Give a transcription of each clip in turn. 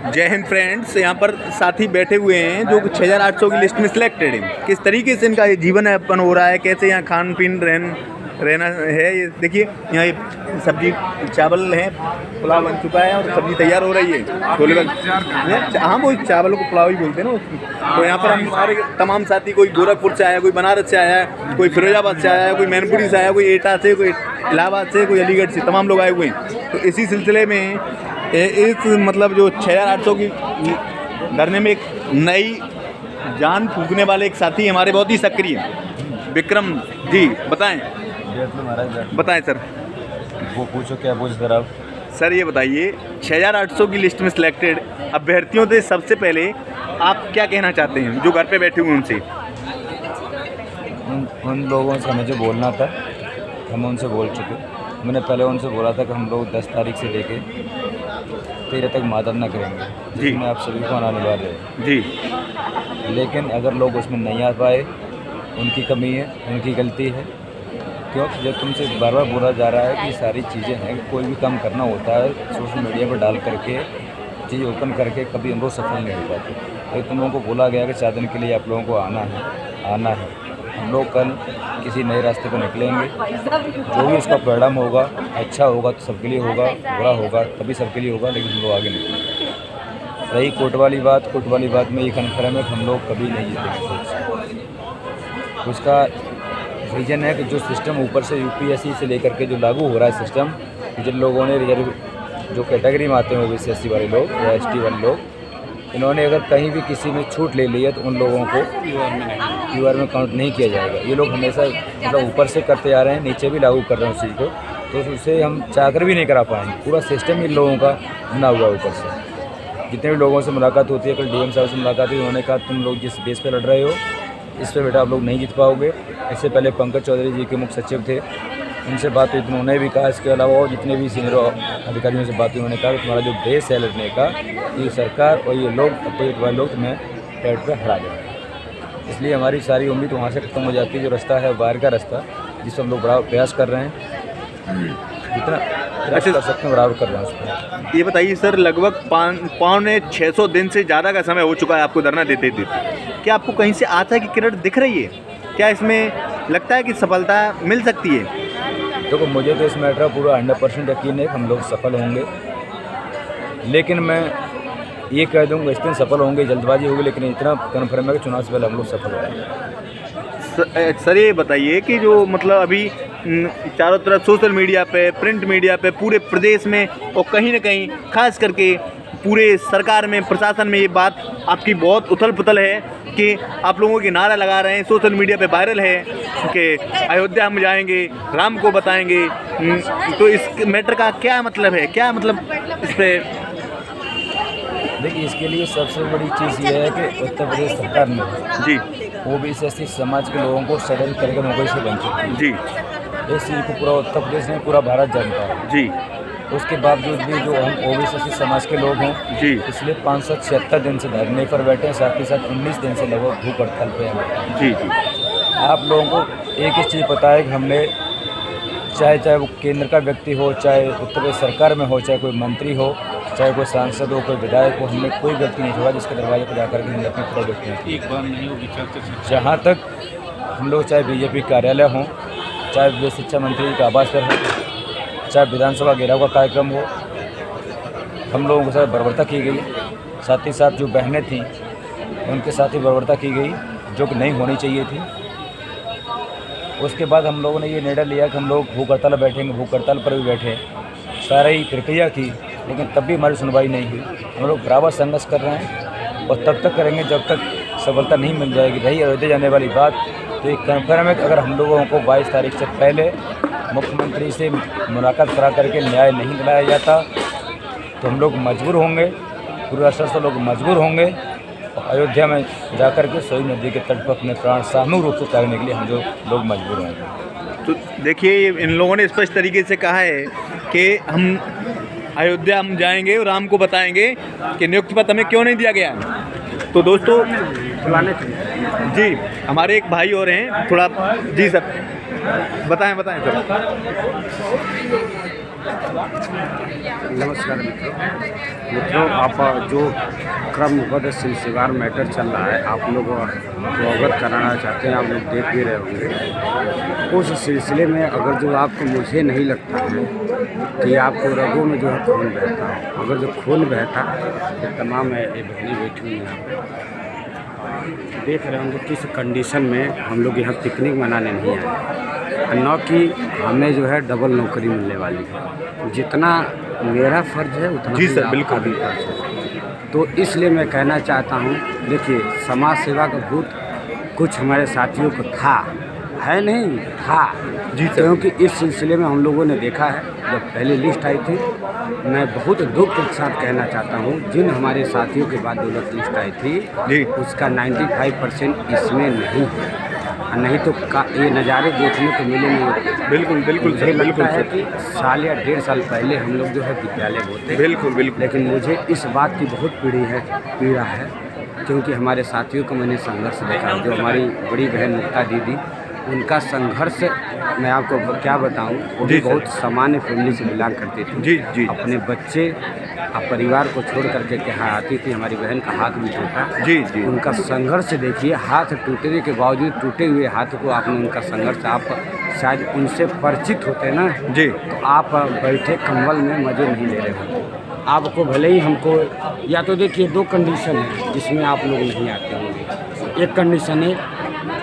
जय हिंद फ्रेंड्स, यहाँ पर साथी बैठे हुए हैं जो 6800 की लिस्ट में सिलेक्टेड हैं। किस तरीके से इनका ये जीवन यापन हो रहा है, कैसे यहाँ खान पीन रहना है, ये देखिए। यहाँ ये सब्जी चावल है, पुलाव बन चुका है और सब्जी तैयार हो रही है। छोले हाँ, वो चावल को पुलाव ही बोलते हैं ना। तो यहाँ पर हम सारे तमाम साथी, कोई गोरखपुर से आया, कोई बनारस से आया है, कोई फिरोजाबाद से आया है, कोई मैनपुरी से आया, कोई एटा से, कोई इलाहाबाद से, कोई अलीगढ़ से, तमाम लोग आए हुए हैं। तो इसी सिलसिले में इस मतलब जो 6800 की धरने में एक नई जान फूंकने वाले एक साथी हमारे बहुत ही सक्रिय हैं। विक्रम जी, बताएं सर। वो पूछो, क्या पूछ सर आप? सर ये बताइए, 6800 की लिस्ट में सिलेक्टेड अभ्यर्थियों से सबसे पहले आप क्या कहना चाहते हैं जो घर पे बैठे हुए उनसे? उन लोगों से हमें जो बोलना था हम उनसे बोल चुके। मैंने पहले उनसे बोला था कि हम लोग 10 तारीख से लेके 13 तक मातम ना करेंगे, जिसमें आप सभी को आने वाले हैं जी। लेकिन अगर लोग उसमें नहीं आ पाए, उनकी कमी है, उनकी गलती है। क्योंकि जब तुमसे बार बार बोला जा रहा है कि सारी चीज़ें हैं, कोई भी काम करना होता है सोशल मीडिया पर डाल करके, चीज़ ओपन करके, कभी हम लोग सफल नहीं हो पाते। तो तुम लोगों को बोला गया कि 4 दिन के लिए आप लोगों को आना है। हम लोग कल किसी नए रास्ते पर निकलेंगे। जो भी उसका परिणाम होगा, अच्छा होगा तो सबके लिए होगा, बुरा होगा तभी सबके लिए होगा, लेकिन हम लोग आगे निकलेंगे। रही कोर्ट वाली बात में ये कन्फर्म है कि हम लोग कभी नहीं जीतेंगे। उसका रीज़न है कि जो सिस्टम ऊपर से यूपीएससी से लेकर के जो लागू हो रहा है सिस्टम, जिन लोगों ने रिजर्व जो कैटेगरी में आते हैं ओबीसी एससी वाले लोग या एसटी वाले लोग, इन्होंने अगर कहीं भी किसी में छूट ले ली है तो उन लोगों को यूआर में काउंट नहीं किया जाएगा। ये लोग हमेशा मतलब ऊपर से करते आ रहे हैं, नीचे भी लागू कर रहे हैं उस चीज़ को, तो उसे हम चाहकर भी नहीं करा पाएंगे। पूरा सिस्टम इन लोगों का बना हुआ है ऊपर से। जितने भी लोगों से मुलाकात होती है, कल डीएम साहब से मुलाकात हुई, उन्होंने कहा तुम लोग जिस बेस पर लड़ रहे हो इस पर बेटा आप लोग नहीं जीत पाओगे। इससे पहले पंकज चौधरी जी के मुख्य सचिव थे, उनसे बात हुई, उन्होंने भी कहा। इसके अलावा और जितने भी सीनियर अधिकारियों से बात हुई, उन्होंने कहा कि तुम्हारा जो बेस है लड़ने का, ये सरकार और ये लोग अपोजिट वाले लोग तुम्हें पेट पर हरा देंगे। इसलिए हमारी सारी उम्मीद वहाँ से खत्म हो जाती है। जो रास्ता है बाहर का रास्ता, जिससे हम लोग बड़ा प्रयास कर रहे हैं, जितना अच्छा कर सकते हैं बराबर कर रहे हैं उस पर। ये बताइए सर, लगभग 500-600 दिन से ज़्यादा का समय हो चुका है आपको धरना देते। क्या आपको कहीं से आशा की किरण दिख रही है? क्या इसमें लगता है कि सफलता मिल सकती है? देखो, मुझे तो इस मैटर पूरा 100% यकीन है कि हम लोग सफल होंगे। लेकिन मैं ये कह दूँगा इस दिन सफल होंगे, जल्दबाजी होगी, लेकिन इतना कन्फर्म है कि चुनाव से पहले हम लोग सफल होंगे। सर ये बताइए कि जो मतलब अभी चारों तरफ सोशल मीडिया पे, प्रिंट मीडिया पे, पूरे प्रदेश में और कहीं ना कहीं खास करके पूरे सरकार में, प्रशासन में ये बात आपकी बहुत उथल पुथल है कि आप लोगों के नारा लगा रहे हैं, सोशल मीडिया पे वायरल है कि अयोध्या हम जाएंगे, राम को बताएंगे। तो इस मैटर का क्या मतलब है, क्या मतलब इस पर? देखिए, इसके लिए सबसे बड़ी चीज़ ये है कि उत्तर प्रदेश सरकार ने जी ओबीसी एससी समाज के लोगों को सडन करके नौकरी से वंचित किया। जी, इस चीज़ को पूरा उत्तर प्रदेश में, पूरा भारत जानता है। जी, उसके बावजूद भी जो हम ओबीसी एससी समाज के लोग हैं जी, इसलिए 576 दिन से धरने पर बैठे हैं, साथ ही साथ 19 दिन से लगभग भूख हड़ताल पे हैं। जी, जी, आप लोगों को एक ही चीज़ पता है कि हमने चाहे वो केंद्र का व्यक्ति हो, चाहे उत्तर प्रदेश सरकार में हो, चाहे कोई मंत्री हो, चाहे कोई सांसद हो, कोई विधायक हो, हमने कोई व्यक्ति नहीं छोड़ा जिसके दरवाजे पर जाकर के हमने अपनी प्रोडक्ट नहीं एक बार नहीं होगी। जहाँ तक हम लोग चाहे बीजेपी कार्यालय हों, चाहे शिक्षा मंत्री का आवास पर हो, चाहे विधानसभा घेराव का कार्यक्रम हो, हम लोगों के साथ बर्बरता की गई। साथ ही साथ जो बहनें थीं उनके साथ ही बर्बरता की गई, जो कि नहीं होनी चाहिए थी। उसके बाद हम लोगों ने ये निर्णय लिया कि हम लोग भूख हड़ताल बैठेंगे। भूख हड़ताल पर भी बैठे, सारी प्रक्रिया की, लेकिन तब भी हमारी सुनवाई नहीं हुई। हम लोग बराबर संघर्ष कर रहे हैं और तब तक करेंगे जब तक सफलता नहीं मिल जाएगी। रही अयोध्या जाने वाली बात, तो एक कन्फर्म है कि अगर हम लोगों को 22 तारीख से पहले मुख्यमंत्री से मुलाकात करा करके न्याय नहीं दिलाया जाता तो हम लोग मजबूर होंगे, पूरा से लोग मजबूर होंगे और अयोध्या में जाकर के सोई नदी के तट पर अपने प्राण सामूहिक रूप से त्यागने के लिए हम जो लोग मजबूर होंगे। तो देखिए, इन लोगों ने स्पष्ट तरीके से कहा है कि हम अयोध्या हम जाएंगे और राम को बताएंगे कि नियुक्ति पत्र हमें क्यों नहीं दिया गया है। तो दोस्तों जी, हमारे एक भाई और हैं, थोड़ा जी सर बताएं सर। नमस्कार मित्रों, आप जो क्रमबद्ध सिलसिलेवार मैटर चल रहा है, आप लोग को अवगत कराना चाहते हैं, आप लोग देख भी रहे होंगे। उस सिलसिले में अगर जो आपको, मुझे नहीं लगता है कि आपको रगों में जो है खून बहता है। अगर जो खून बहता तो तमाम ये बहनें बैठी हुई यहाँ पे देख रहे होंगे किस कंडीशन में हम लोग यहाँ पिकनिक मनाने नहीं आए। न कि हमें जो है डबल नौकरी मिलने वाली है, जितना मेरा फ़र्ज़ है उतना जी ही सर, आपका भी फ़र्ज़ है। तो इसलिए मैं कहना चाहता हूँ, देखिए समाज सेवा का भूत कुछ हमारे साथियों को था, है नहीं था जी सर। क्योंकि इस सिलसिले में हम लोगों ने देखा है, जब पहले लिस्ट आई थी, मैं बहुत दुख के साथ कहना चाहता हूँ, जिन हमारे साथियों के बाद दौलत लिस्ट आई थी जी, उसका 95% इसमें नहीं है। नहीं तो ये नज़ारे देखने को मिले नहीं। बिल्कुल बिल्कुल मुझे सर, लगता बिल्कुल है सर, कि साल या 1.5 साल पहले हम लोग जो है विद्यालय होते, बिल्कुल बिल्कुल। लेकिन मुझे इस बात की बहुत पीड़ा है क्योंकि हमारे साथियों को मैंने संघर्ष देखा। जो हमारी बड़ी बहन मुक्ता दीदी, उनका संघर्ष मैं आपको क्या बताऊं, वो भी जी सर। बहुत सामान्य फैमिली से बिलोंग करती थी। जी जी अपने बच्चे परिवार को छोड़ करके यहाँ आती थी। हमारी बहन का हाथ भी टूटा। जी जी उनका संघर्ष देखिए, हाथ टूटने के बावजूद, टूटे हुए हाथ को आपने, उनका संघर्ष, आप शायद उनसे परिचित होते ना जी तो आप बैठे कंबल में मज़े नहीं ले रहे होते। आपको भले ही हमको, या तो देखिए 2 कंडीशन है जिसमें आप लोग नहीं आते होंगे। एक कंडीशन है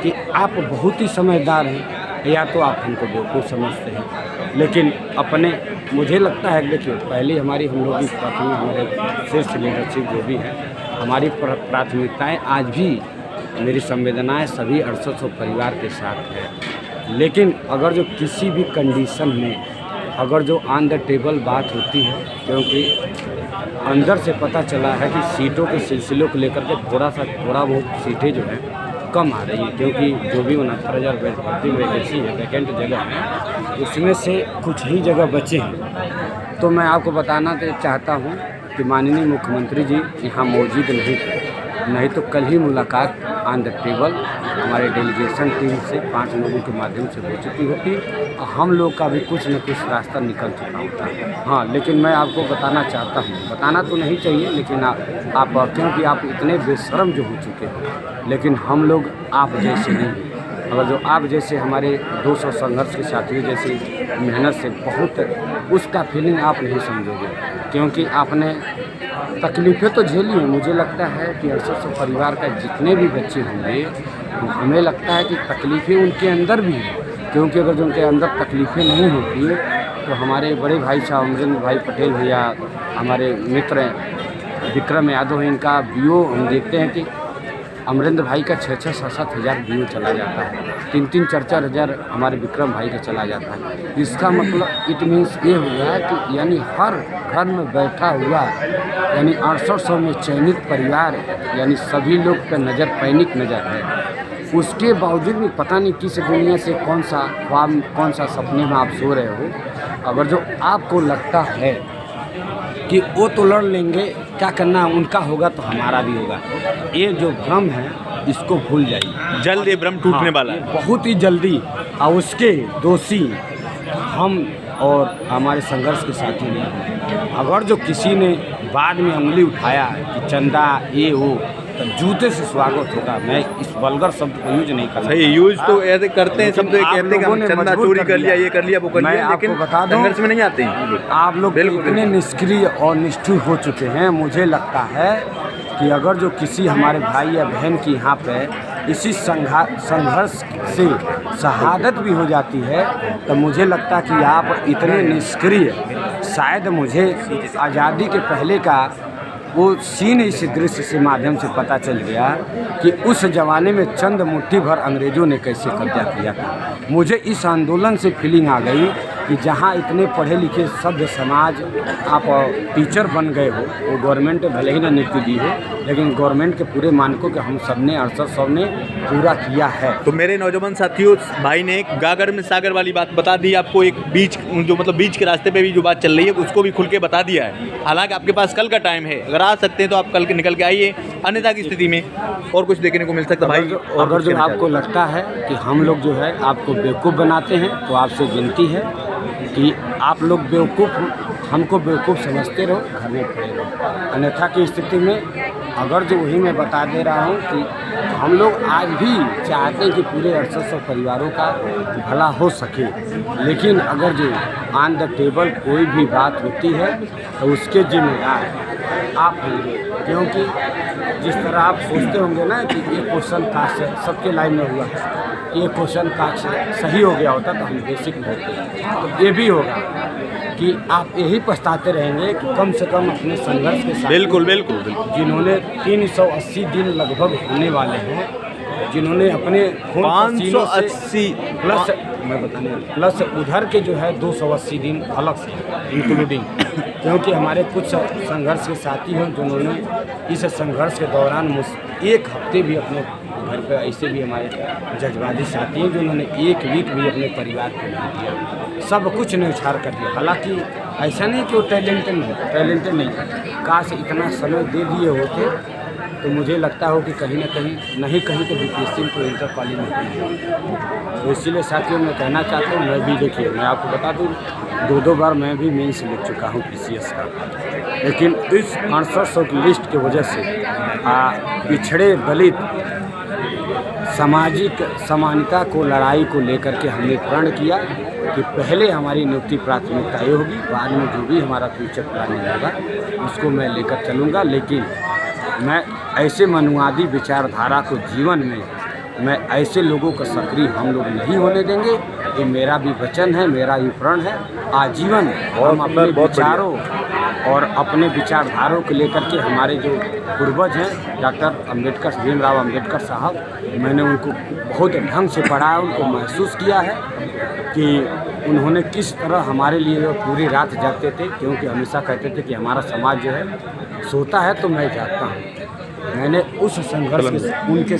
कि आप बहुत ही समझदार हैं, या तो आप हमको बेवकूफ़ समझते हैं। लेकिन अपने, मुझे लगता है, देखिए पहले हमारी, हम लोग की प्राथमिक, हमारे शीर्ष लीडरशिप जो भी है, हमारी प्राथमिकताएं आज भी, मेरी संवेदनाएं सभी 6800 परिवार के साथ है। लेकिन अगर जो किसी भी कंडीशन में अगर जो ऑन द टेबल बात होती है, क्योंकि अंदर से पता चला है कि सीटों के सिलसिलों को लेकर के थोड़ा बहुत सीटें जो है कम आ रही है, क्योंकि जो भी 69,000 भर्ती वैकेंसी है, वैकेंट जगह है, उसमें से कुछ ही जगह बचे हैं। तो मैं आपको बताना चाहता हूँ कि माननीय मुख्यमंत्री जी यहाँ मौजूद नहीं थे, नहीं तो कल ही मुलाकात ऑन द टेबल हमारे डेलीगेशन टीम से 5 लोगों के माध्यम से हो चुकी होती और हम लोग का भी कुछ न कुछ रास्ता निकल चुका होता। हाँ, लेकिन मैं आपको बताना चाहता हूँ, बताना तो नहीं चाहिए, लेकिन आप क्योंकि आप इतने बेशर्म जो हो चुके हैं, लेकिन हम लोग आप जैसे नहीं हैं। अगर जो आप जैसे हमारे 200 संघर्ष के साथियों जैसी मेहनत से बहुत, उसका फीलिंग आप नहीं समझोगे, क्योंकि आपने तकलीफ़ें तो झेली हैं। मुझे लगता है कि 6800 परिवार का जितने भी बच्चे होंगे, हमें लगता है कि तकलीफ़ें उनके अंदर भी हैं, क्योंकि अगर जो उनके अंदर तकलीफ़ें नहीं होती तो हमारे बड़े भाई साहब अमरेंद्र भाई पटेल भैया, हमारे मित्र विक्रम यादव, इनका बीओ हम देखते हैं कि अमरेंद्र भाई का 6-6, 7-7 हज़ार बीओ चला जाता है, 3-3, 4-4 हज़ार हमारे विक्रम भाई का चला जाता है। इसका मतलब इट मीन्स ये हो गया कि यानी हर घर में बैठा हुआ, यानी 6800 में चयनित परिवार, यानी सभी लोग पे नज़र, पैनिक नज़र है। उसके बावजूद भी पता नहीं किस दुनिया से कौन सा ख्वाब, कौन सा सपने में आप सो रहे हो। अगर जो आपको लगता है कि वो तो लड़ लेंगे, क्या करना उनका होगा तो हमारा भी होगा, ये जो भ्रम है इसको भूल जाइए। जल्द ये भ्रम टूटने वाला है, बहुत ही जल्दी। और उसके दोषी हम और हमारे संघर्ष के साथी नहीं हैं। अगर जो किसी ने बाद में उंगली उठाया कि चंदा ये हो, तो जूते से स्वागत होगा। मैं इस वल्गर शब्द को यूज नहीं करता। सही, यूज तो ऐसे करते हैं, सब तो कहते हैं कि हम चंदा मजबूर चोरी कर लिया, ये कर लिया, वो कर लिया, लेकिन बता दूं, संघर्ष में नहीं आते हैं। आप लोग इतने निष्क्रिय और निष्ठुर हो चुके हैं। मुझे लगता है कि अगर जो किसी हमारे भाई या बहन की यहाँ पे इसी संघर्ष से शहादत भी हो जाती है, तो मुझे लगता है कि आप इतने निष्क्रिय, शायद मुझे आज़ादी के पहले का वो सीन इस दृश्य से माध्यम से पता चल गया कि उस ज़माने में चंद मुट्ठी भर अंग्रेज़ों ने कैसे कब्जा किया था। मुझे इस आंदोलन से फीलिंग आ गई कि जहाँ इतने पढ़े लिखे सभ्य समाज, आप टीचर बन गए हो, वो गवर्नमेंट भले ही ना नियुक्ति दी हो, लेकिन गवर्नमेंट के पूरे मानकों के हम सब ने 68 ने पूरा किया है। तो मेरे नौजवान साथियों, भाई ने गागर में सागर वाली बात बता दी आपको, एक बीच, जो मतलब बीच के रास्ते पे भी जो बात चल रही है उसको भी खुल के बता दिया है। हालांकि आपके पास कल का टाइम है, अगर आ सकते हैं तो आप कल के निकल के आइए, अन्यथा की स्थिति में और कुछ देखने को मिल सकता है। भाई, अगर जो आपको लगता है कि हम लोग जो है आपको बेवकूफ़ बनाते हैं, तो आपसे विनती है कि आप लोग बेवकूफ़ हमको बेवकूफ़ समझते रहो, घर में खड़े रहो। अन्यथा की स्थिति में अगर जो वही मैं बता दे रहा हूँ कि हम लोग आज भी चाहते हैं कि पूरे 6800 परिवारों का भला हो सके, लेकिन अगर जो ऑन द टेबल कोई भी बात होती है तो उसके जिम्मेदार आप होंगे। क्योंकि जिस तरह आप सोचते होंगे ना कि ये क्वेश्चन कास्ट सबके लाइन में हुआ है, ये क्वेश्चन कास्ट सही हो गया होता तो हम बेसिक में होते, तो ये भी होगा कि आप यही पछताते रहेंगे कि कम से कम अपने संघर्ष के साथ बिल्कुल बिल्कुल बिल्कुल जिन्होंने 380 दिन लगभग होने वाले हैं, जिन्होंने अपने खून पसीनों से 580 प्लस मैं बताने प्लस उधर के जो है 280 दिन अलग से इंक्लूडिंग, क्योंकि हमारे कुछ संघर्ष के साथी हैं जिन्होंने इस संघर्ष के दौरान एक हफ्ते भी अपने घर पे, ऐसे भी हमारे जज्बाती साथी हैं जिन्होंने एक वीक भी अपने परिवार को नहीं दिया, सब कुछ न्यौछावर कर दिया। हालांकि ऐसा नहीं कि वो टैलेंटेड नहीं, काश इतना समय दे दिए होते तो मुझे लगता हो कि कहीं ना कहीं नहीं कहीं तो बीपीएससी तो इंटर कॉलेज में होती। तो इसीलिए साथियों मैं कहना चाहता हूँ, मैं भी देखिए मैं आपको बता दूँ 2 बार मैं भी मेंस लिख चुका हूँ पीसीएस का, लेकिन इस 6800 की लिस्ट की वजह से पिछड़े दलित सामाजिक समानता को लड़ाई को लेकर के हमने प्रण किया कि पहले हमारी नियुक्ति प्राथमिकता ये होगी, बाद में जो भी हमारा फ्यूचर प्लानिंग होगा उसको मैं लेकर चलूँगा। लेकिन मैं ऐसे मनुवादी विचारधारा को जीवन में मैं ऐसे लोगों का सक्रिय हम लोग नहीं होने देंगे। ये मेरा भी वचन है, मेरा भी प्रण है। आजीवन हम अपने विचारों और अपने विचारधारों को लेकर के हमारे जो पूर्वज हैं डॉक्टर अम्बेडकर, भीमराव अम्बेडकर साहब, मैंने उनको बहुत ढंग से पढ़ा है, उनको महसूस किया है कि उन्होंने किस तरह हमारे लिए पूरी रात जागते थे, क्योंकि हमेशा कहते थे कि हमारा समाज जो है सोता है तो मैं जागता हूँ। मैंने उस संघर्ष के उनके